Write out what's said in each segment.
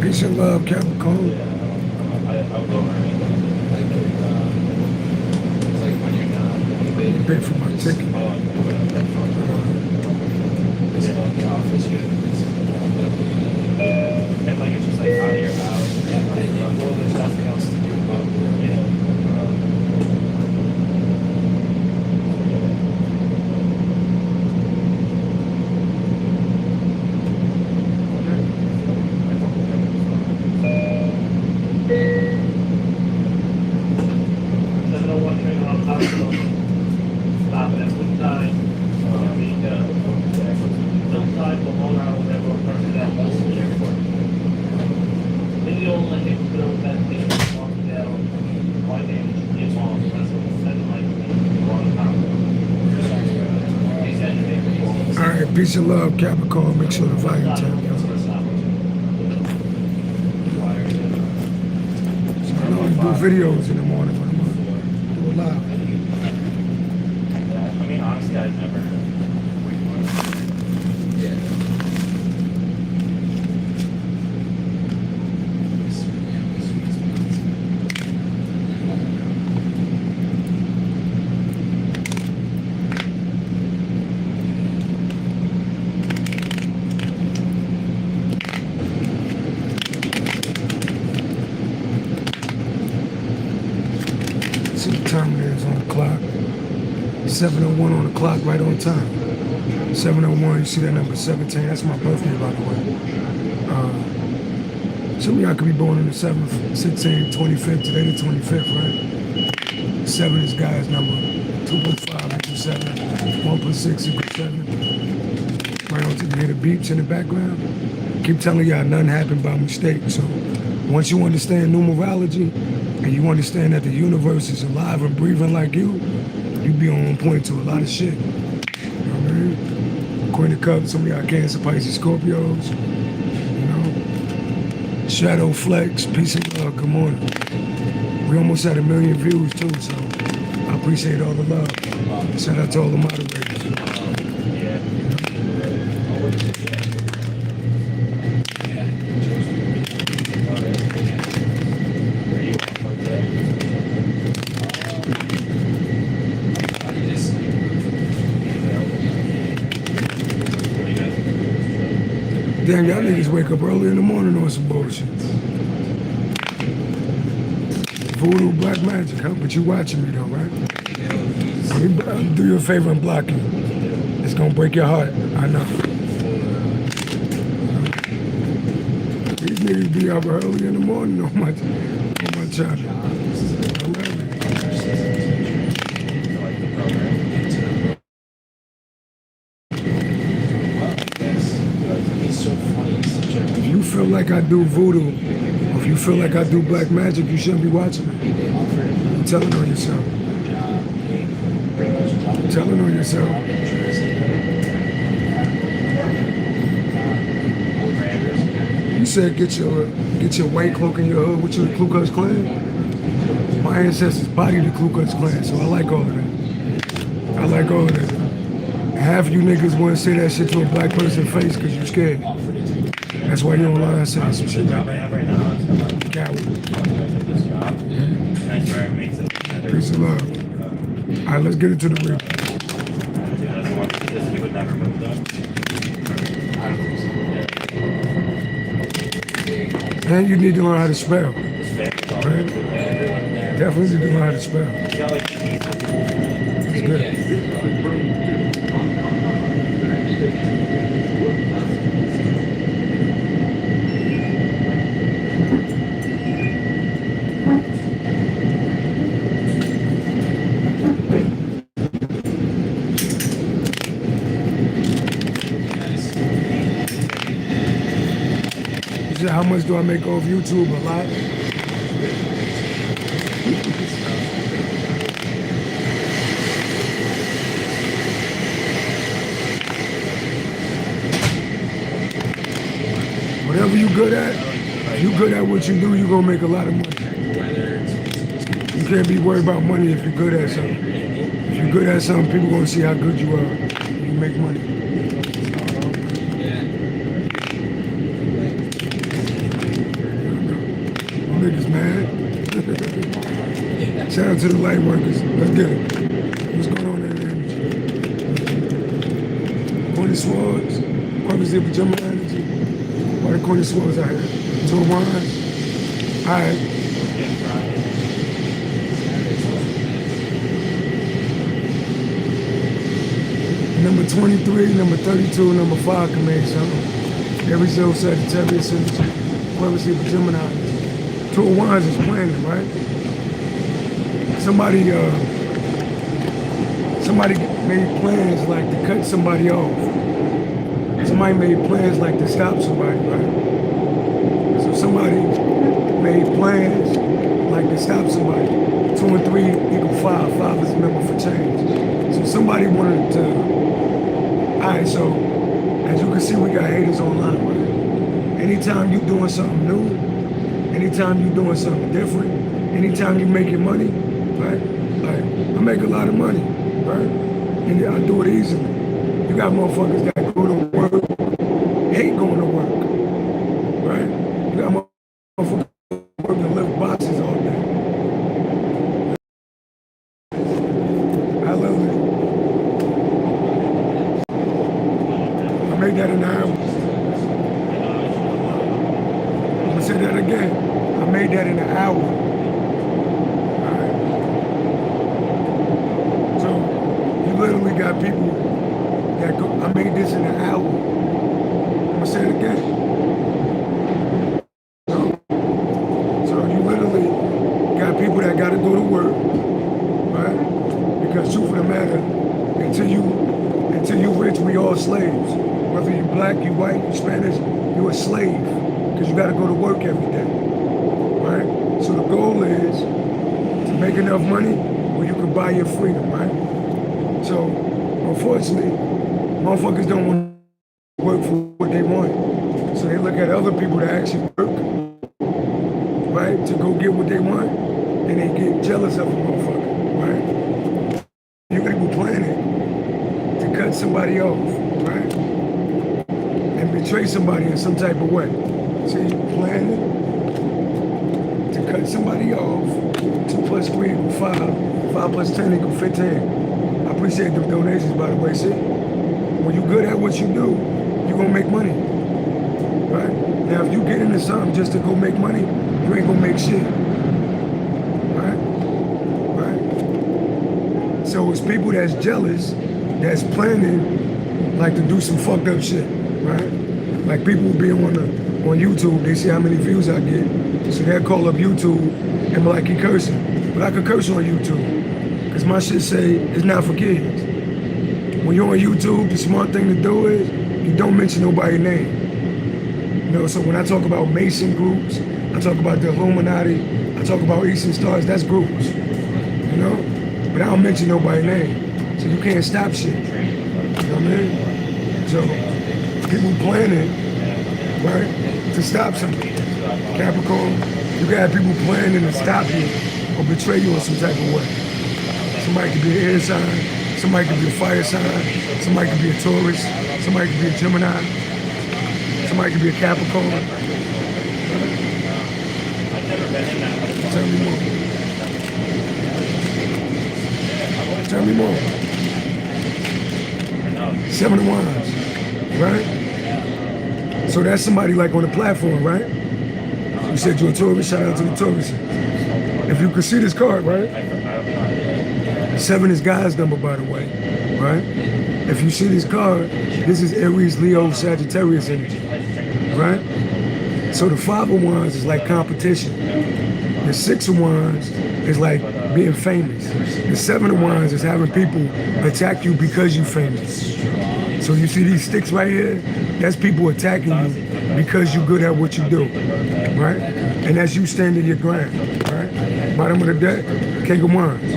Peace and love, Capricorn. Pay for my ticket. And like it's just like out of your house. Well, there's nothing else to do about Peace and love, Capricorn. Make sure the volume turn down. So I normally do videos in the morning, but I'm going to do it live. I mean, honestly, I've never. See the time it is on the clock. 7:01 on the clock, right on time. 7:01, you see that number 17, that's my birthday, by the way. Some of y'all could be born on the 7th, 16th, 25th, today the 25th, right? 7 is God's number. 2.5 equals 7. 1 plus 6 equals 7. Right on to you hear the beeps in the background. Keep telling y'all nothing happened by mistake. So once you understand numerology, and you understand that the universe is alive and breathing like you be on point to a lot of shit. You know what I mean? Queen of Cups, some of y'all Cancer, Pisces, Scorpios. You know? Shadow Flex, peace and love, good morning. We almost had 1 million views too, so I appreciate all the love. Shout out to all the moderators. Damn, y'all niggas wake up early in the morning on some bullshit. Voodoo, black magic, huh? But you watching me though, right? Let me do you a favor and block you. It's gonna break your heart, I know. These niggas be up early in the morning on my channel. I love it. If you feel like I do voodoo, or if you feel like I do black magic, you shouldn't be watching me. You're telling on yourself. You're telling on yourself. You said get your white cloak in your hood with your Ku Klux Klan. My ancestors bodied the Ku Klux Klan, so I like all of that. I like all of that. Half of you niggas want to say that shit to a black person's face because you scared. That's why you don't lie and say some shit like that. Coward. Peace and love. All right, let's get into the reading. And you need to learn how to spell. Right? Definitely need to learn how to spell. That's good. How much do I make off YouTube? A lot? Whatever you good at, if you good at what you do, you're going to make a lot of money. You can't be worried about money if you're good at something. If you're good at something, people going to see how good you are. You make money. niggas, man. Shout out to the light workers. Let's get it. What's going on in there? Corny Swords. Purpose of Gemini energy. Why the Corny Swords out here? Two Wands. Alright. Number 23, number 32, number 5 can make something. Every zero Sagittarius energy. Purpose of Gemini. Two of Wands is planning, right? Somebody made plans like to cut somebody off. Somebody made plans like to stop somebody, right? So somebody made plans like to stop somebody. 2 and 3 equal 5. 5 is a number for change. So somebody wanted to. Alright, so as you can see, we got haters online, right? Anytime you doing something new, anytime you doing something different, anytime you making money, right? Like, I make a lot of money, right? And I do it easily. You got motherfuckers that go to work, hate going to work, right? You got motherfuckers that work and lift boxes all day. I love it. I made that in an hour. I'm gonna say that again. I made that in an hour. Literally got people that go, I made this in an hour. I'm gonna say it again. So you literally got people that gotta go to work, right? Because truth of the matter, until you rich, we all slaves. Whether you black, you white, you Spanish, you a slave. Because you gotta go to work every day, right? So the goal is to make enough money where you can buy your freedom, right? So, unfortunately, motherfuckers don't want to work for what they want. So they look at other people that actually work, right, to go get what they want, and they get jealous of a motherfucker, right? You got people planning to cut somebody off, right? And betray somebody in some type of way. So you planning to cut somebody off. 2 plus 3 equals 5. 5 plus 10 equals 15. I appreciate the donations, by the way. See, when you're good at what you do, you're gonna make money, right? Now, if you get into something just to go make money, you ain't gonna make shit, right? Right? So it's people that's jealous, that's planning, like to do some fucked up shit, right? Like people be on YouTube, they see how many views I get, so they'll call up YouTube and be like, he cursing, but I could curse on YouTube. Because my shit say it's not for kids. When you're on YouTube, the smart thing to do is you don't mention nobody's name. You know, so when I talk about Mason groups, I talk about the Illuminati, I talk about Eastern Stars, that's groups. You know? But I don't mention nobody's name. So you can't stop shit. You know what I mean? So people planning, right, to stop something. Capricorn, you got people planning to stop you or betray you in some type of way. Somebody could be an air sign, somebody could be a fire sign, somebody could be a Taurus, somebody could be a Gemini, somebody could be a Capricorn. Tell me more. Tell me more. 7 of Wands, right? So that's somebody like on the platform, right? You said you're a Taurus, shout out to the Taurus. If you could see this card, right? 7 is God's number, by the way, right? If you see this card, this is Aries, Leo, Sagittarius energy, right? So the 5 of Wands is like competition. The 6 of Wands is like being famous. The 7 of Wands is having people attack you because you're famous. So you see these sticks right here? That's people attacking you because you're good at what you do, right? And that's you standing your ground, right? Bottom of the deck, King of Wands.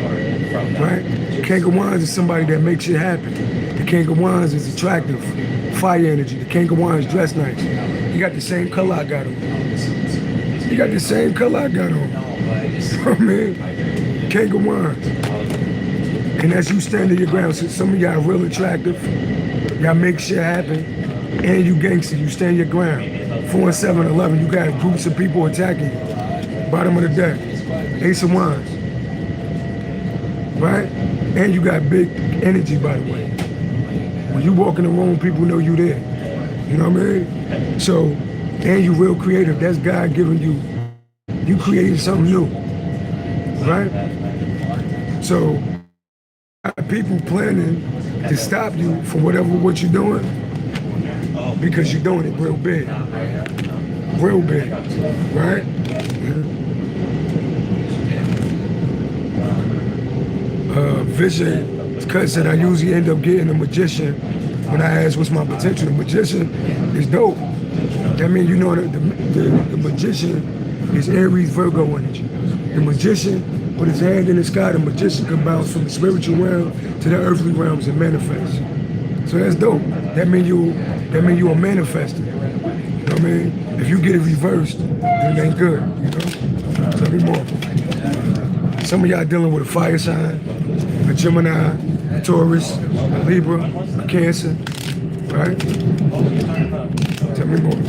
Right? King of Wands is somebody that makes shit happen. The King of Wands is attractive, fire energy. The King of Wands dress nice. He got the same color I got on. He got the same color I got on. You know what I mean? King of Wands. And as you stand in your ground, so some of y'all real attractive, y'all make shit happen, and you gangster, you stand your ground. 4 and 7, 11, you got groups of people attacking you. Bottom of the deck, Ace of Wands, right? And you got big energy, by the way. When you walk in the room, people know you there. You know what I mean? So, and you real creative. That's God giving you creating something new, right? So, people planning to stop you from what you're doing because you're doing it real big, right? Vision, because I usually end up getting a magician when I ask what's my potential. The magician is dope. That means you know the magician is Aries Virgo energy. The magician with his hand in the sky, the magician can bounce from the spiritual realm to the earthly realms and manifest. So that's dope. That means you a manifester. You know what I mean? If you get it reversed, then it ain't good, you know? Tell me more. Some of y'all dealing with a fire sign, a Gemini, a Taurus, a Libra, a Cancer, right? Tell me more.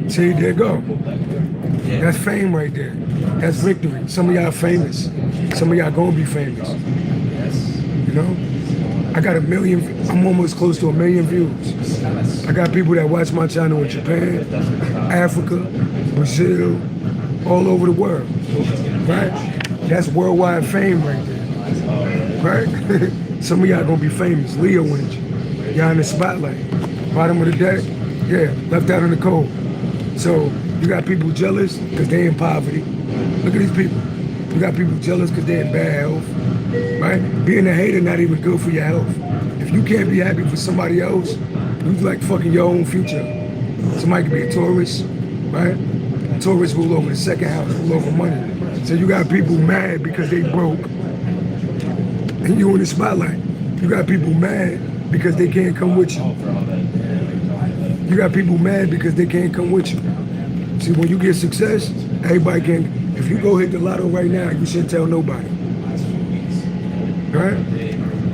See, there you go. That's fame right there. That's victory. Some of y'all famous. Some of y'all gonna be famous. You know? I got 1 million, I'm almost close to 1 million views. I got people that watch my channel in Japan, Africa, Brazil, all over the world, right? That's worldwide fame right there, right? Some of y'all gonna be famous, Leo energy. Y'all in the spotlight. Bottom of the deck, yeah, left out in the cold. So you got people jealous because they in poverty. Look at these people. You got people jealous because they're in bad health, right? Being a hater not even good for your health. If you can't be happy for somebody else, you like fucking your own future. Somebody could be a Taurus, right? Taurus rule over the second house, rule over money. So you got people mad because they broke, and you in the spotlight. You got people mad because they can't come with you. You got people mad because they can't come with you. See, when you get success, everybody can. If you go hit the lotto right now, you shouldn't tell nobody. Right?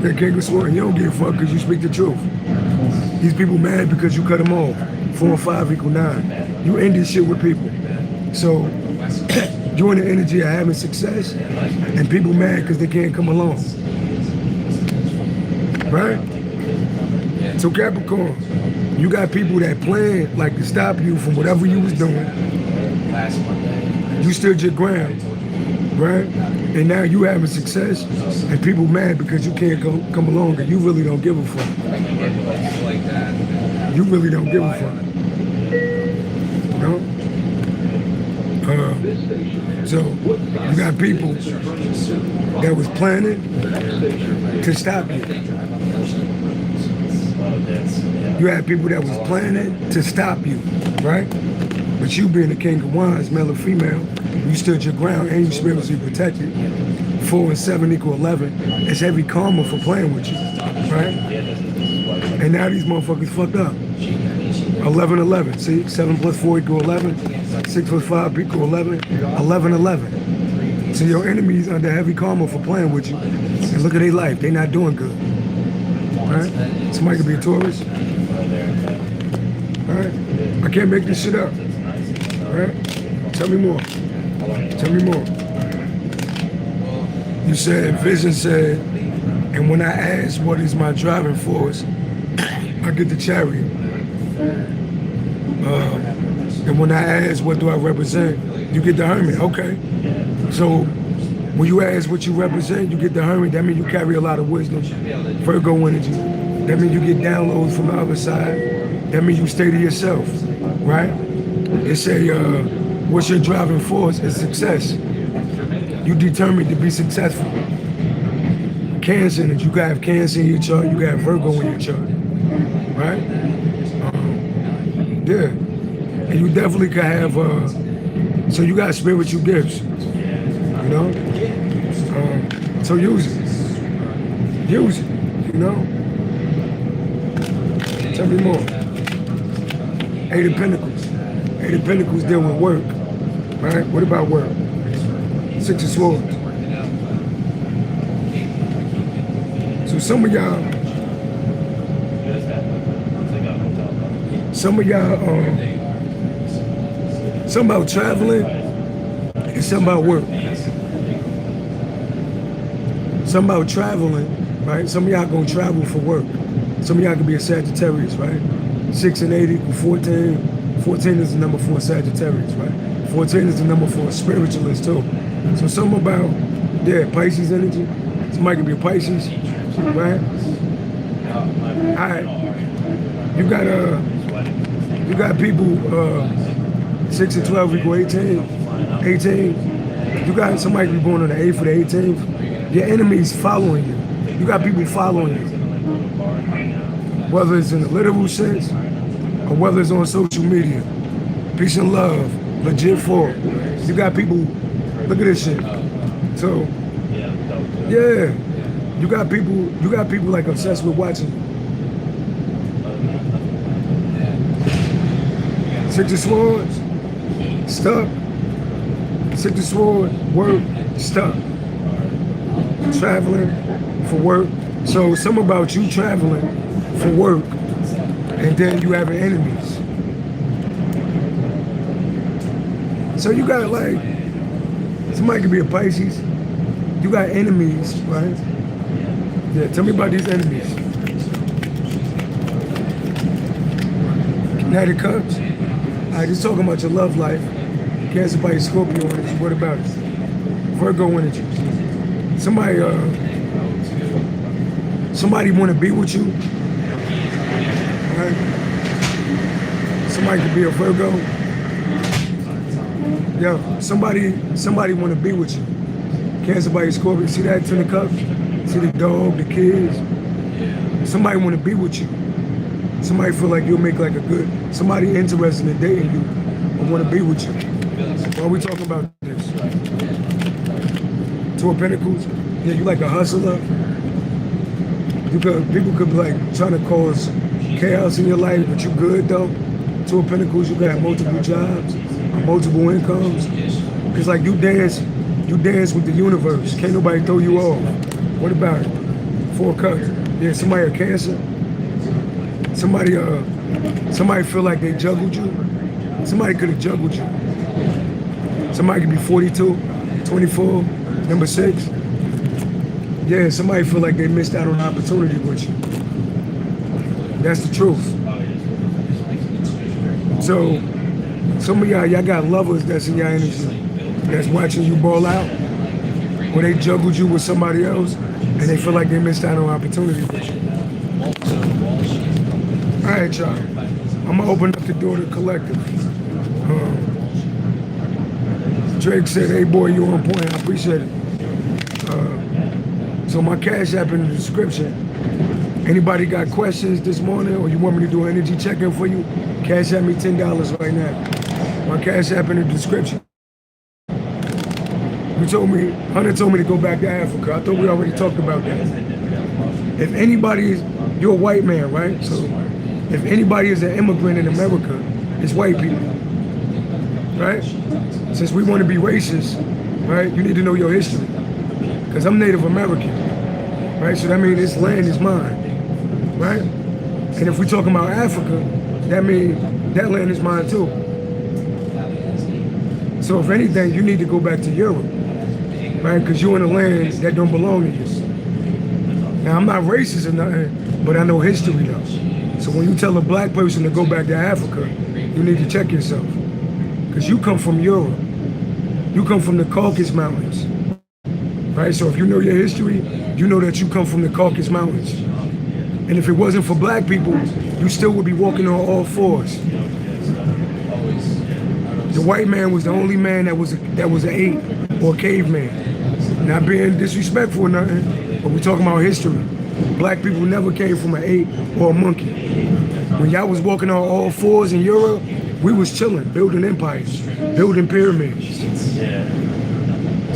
They can't go swear. You don't give a fuck because you speak the truth. These people mad because you cut them off. 4 and 5 equal 9. You end this shit with people. So you're in the energy of having success, and people mad because they can't come along. Right? So Capricorn, you got people that plan like to stop you from whatever you was doing. You stood your ground, right? And now you having success, and people mad because you can't come along, and you really don't give a fuck. You really don't give a fuck. You know? So you got people that was planning to stop you. You had people that was planning to stop you, right? But you being the King of Wands, male or female, you stood your ground and you spiritually protected. 4 and 7 equal 11. It's heavy karma for playing with you, right? And now these motherfuckers fucked up. 11-11, see? 7 plus 4 equal 11. 6 plus 5 equal 11. 11-11. So your enemies under heavy karma for playing with you. And look at their life, they not doing good. Right? Somebody could be a Taurus. Right? I can't make this shit up. Right? Tell me more. Tell me more. You said, Vision said, and when I ask what is my driving force, I get the Chariot. And when I ask what do I represent, you get the Hermit. Okay. So when you ask what you represent, you get the Hermit. That means you carry a lot of wisdom. Virgo energy. That means you get downloads from the other side. That means you stay to yourself, right? It say, what's your driving force is success. You determined to be successful. Cancer, you got have Cancer in your chart, you got Virgo in your chart, right? Yeah, and you definitely could have, so you got spiritual gifts, you know? So use it, you know? Tell me more. 8 of Pentacles. 8 of Pentacles deal with work, right? What about work? 6 of Swords. So some of y'all something about traveling and something about work. Something about traveling, right? Some of y'all gonna travel for work. Some of y'all could be a Sagittarius, right? 6 and 8 equal 14. 14 is the number for a Sagittarius, right? 14 is the number for a spiritualist too. So something about, yeah, Pisces energy. Somebody could be a Pisces, right? All right. You got people 6 and 12 equal 18. 18. You got somebody be born on the 8th or the 18th. Your enemies following you. You got people following you. Whether it's in a literal sense or whether it's on social media. Peace and love. Legit for. You got people, look at this shit. So, yeah. You got people like obsessed with watching. 6 of Swords, stuck. 6 of Swords, work, stuck. Traveling for work. So something about you traveling for work and then you having enemies. So you got like, somebody could be a Pisces. You got enemies, right? Yeah, tell me about these enemies. Knight of Cups. All right, just talking about your love life. Cancer, Pisces, Scorpio energy. What about it? Virgo energy. Somebody want to be with you. Right? Somebody could be a Virgo. Yeah, somebody want to be with you. Cancer, Pisces, Scorpio. See that 10 of Cups? See the dog, the kids. Somebody want to be with you. Somebody feel like you'll make like a good, somebody interested in dating you or want to be with you. Why are we talking about this? 2 of Pentacles. Yeah, you like a hustler. People could be like trying to cause chaos in your life, but you good though. 2 of Pentacles, you got multiple jobs, multiple incomes. It's like you dance with the universe. Can't nobody throw you off. What about it? 4 of Cups. Yeah, somebody a Cancer. Somebody feel like they juggled you. Somebody could have juggled you. Somebody could be 42, 24, number 6. Yeah, somebody feel like they missed out on an opportunity with you. That's the truth. So, some of y'all got lovers that's in your energy, that's watching you ball out, or they juggled you with somebody else, and they feel like they missed out on an opportunity with you. All right, y'all. I'm gonna open up the door to collective. Drake said, "Hey, boy, you on point. I appreciate it." So my cash app in the description. Anybody got questions this morning, or you want me to do an energy check-in for you? Cash app me $10 right now. My cash app in the description. Hunter told me to go back to Africa. I thought we already talked about that. If anybody is, you're a white man, right? So if anybody is an immigrant in America, it's white people, right? Since we want to be racist, right, you need to know your history. Because I'm Native American, right? So that means this land is mine, right? And if we're talking about Africa, that means that land is mine too. So if anything, you need to go back to Europe, right? Because you're in a land that don't belong to you. Now, I'm not racist or nothing, but I know history though. So when you tell a black person to go back to Africa, you need to check yourself. Because you come from Europe. You come from the Caucasus Mountains. Right? So if you know your history, you know that you come from the Caucasus Mountains. And if it wasn't for black people, you still would be walking on all fours. The white man was the only man that was an ape or a caveman. Not being disrespectful or nothing, but we're talking about history. Black people never came from an ape or a monkey. When y'all was walking on all fours in Europe, we was chilling, building empires, building pyramids.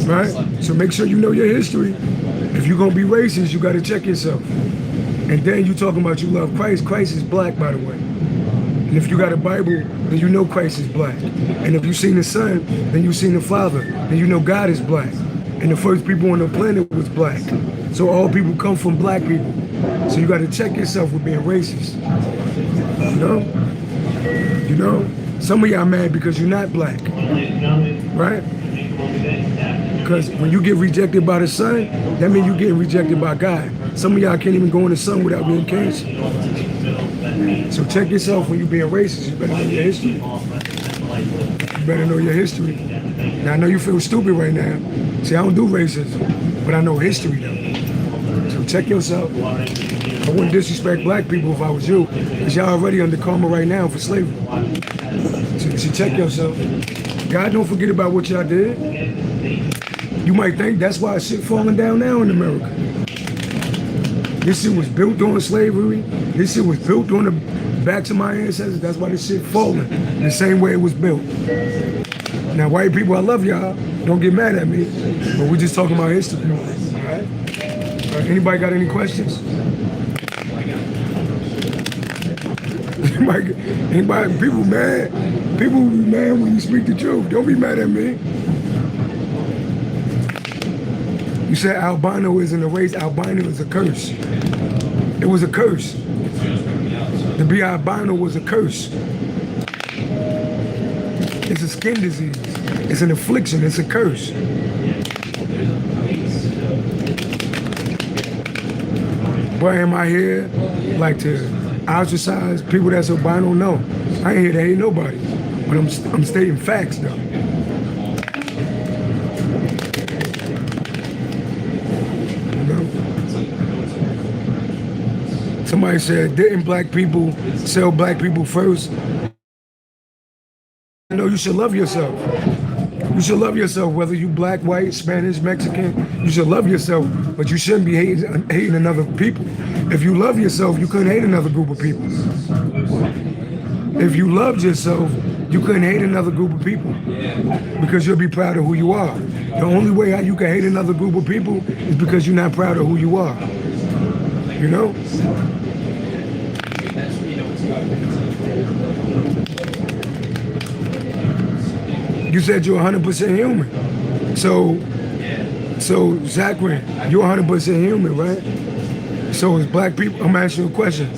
Right? So make sure you know your history. If you're gonna be racist, you gotta check yourself. And then you talking about you love Christ. Christ is black, by the way. And if you got a Bible, then you know Christ is black. And if you've seen the Son, then you've seen the Father. Then you know God is black. And the first people on the planet was black. So all people come from black people. So you gotta check yourself with being racist. You know? Some of y'all mad because you're not black, right? Because when you get rejected by the sun, that means you getting rejected by God. Some of y'all can't even go in the sun without being cancer. So check yourself when you're being racist. You better know your history. You better know your history. Now, I know you feel stupid right now. See, I don't do racism, but I know history, though. So check yourself. I wouldn't disrespect black people if I was you, because y'all already under karma right now for slavery. So check yourself. God don't forget about what y'all did. You might think that's why shit falling down now in America. This shit was built on slavery. This shit was built on the backs of my ancestors. That's why this shit falling the same way it was built. Now, white people, I love y'all. Don't get mad at me. But we're just talking about history. All right? Anybody got any questions? Anybody, people mad? People be mad when you speak the truth. Don't be mad at me. You said albino isn't a race. Albino is a curse. It was a curse. To be albino was a curse. It's a skin disease. It's an affliction. It's a curse. But am I here like to ostracize people that's albino? No. I ain't here to hate nobody. But I'm stating facts though. Somebody said, didn't black people sell black people first? No, you should love yourself. You should love yourself, whether you black, white, Spanish, Mexican. You should love yourself, but you shouldn't be hating another people. If you love yourself, you couldn't hate another group of people. If you loved yourself, you couldn't hate another group of people because you'll be proud of who you are. The only way how you can hate another group of people is because you're not proud of who you are. You know? You said you're 100% human. So Zachary, you're 100% human, right? So is black people, I'm asking you a question.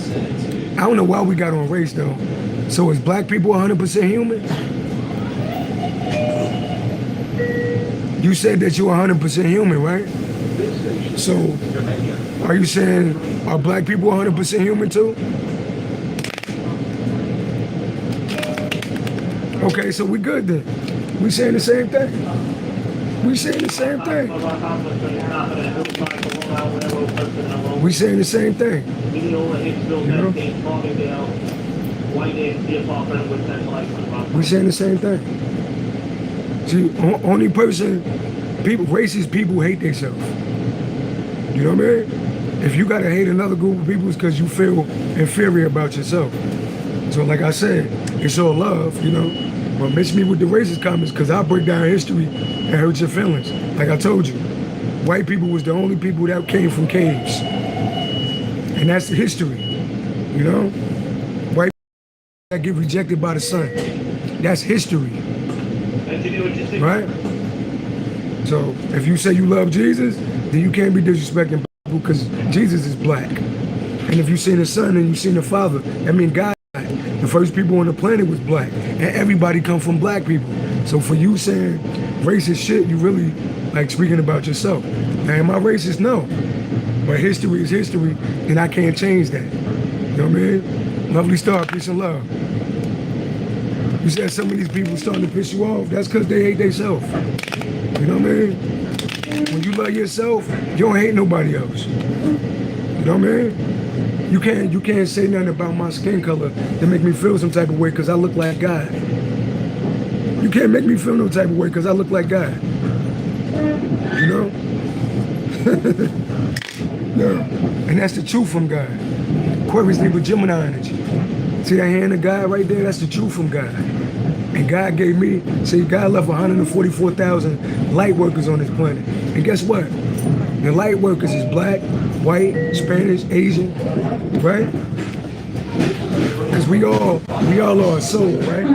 I don't know why we got on race though. So is black people 100% human? You said that you're 100% human, right? So are you saying, are black people 100% human too? Okay, so we good then. We saying the same thing. We saying the same thing. We saying the same thing. You know? We saying the same thing. See, only person, people, racist people hate themselves. You know what I mean? If you gotta hate another group of people, it's because you feel inferior about yourself. So like I said, it's all love, you know? But miss me with the racist comments because I'll break down history and hurt your feelings. Like I told you, white people was the only people that came from caves. And that's the history, you know? White people that get rejected by the sun. That's history, right? So if you say you love Jesus, then you can't be disrespecting people because Jesus is black. And if you seen the son and you seen the father, that means God. The first people on the planet was black, and everybody come from black people. So for you saying racist shit, you really like speaking about yourself. Now, am I racist? No. But history is history, and I can't change that. You know what I mean? Lovely star, peace and love. You said some of these people starting to piss you off. That's because they hate themselves. You know what I mean? When you love yourself, you don't hate nobody else. You know what I mean? You can't say nothing about my skin color that make me feel some type of way because I look like God. You can't make me feel no type of way because I look like God. You know? No. And that's the truth from God. Aquarius Libra Gemini energy. See that hand of God right there? That's the truth from God. And God gave me, see, God left 144,000 light workers on this planet. And guess what? The light workers is black, white, Spanish, Asian, right? Because we all are a soul, right?